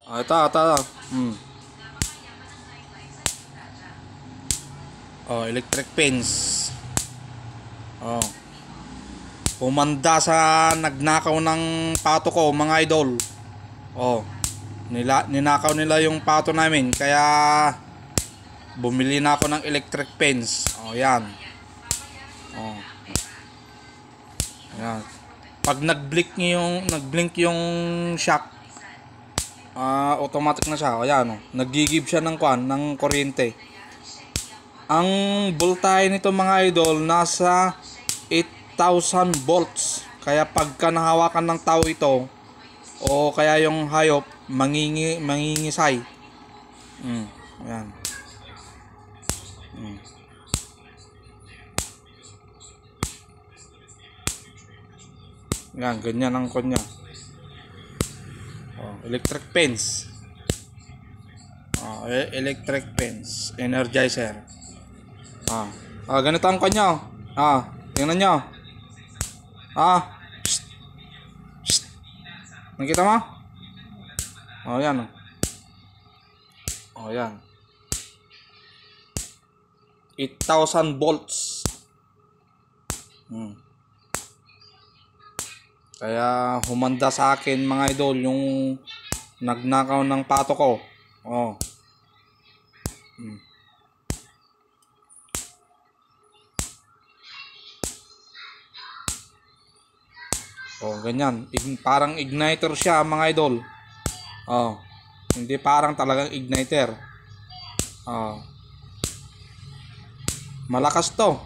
Ito. Electric fence. Humanda sa nagnakaw ng pato ko, mga idol. Ninakaw nila yung pato namin, kaya bumili na ako ng electric fence. Yan. Yan. Pag nag-blink yung shock, automatic na siya. Ayan, nag-give siya ng kuryente. Ang voltahe nito, mga idol, nasa 8,000 volts. Kaya pagka nahawakan ng tao ito, o kaya yung hayop, mangingisay. Ayan. Yan, ganyan ang kanya. Electric fence. Electric fence. Energizer. Ganito ang kanya. Tingnan nyo. Psst. Psst. Nakita mo? Yan. Yan. 8,000 volts. Kaya humanda sa akin, mga idol, yung nagnakaw ng pato ko. Ganyan. Parang igniter siya, mga idol. Hindi parang talagang igniter. Malakas to.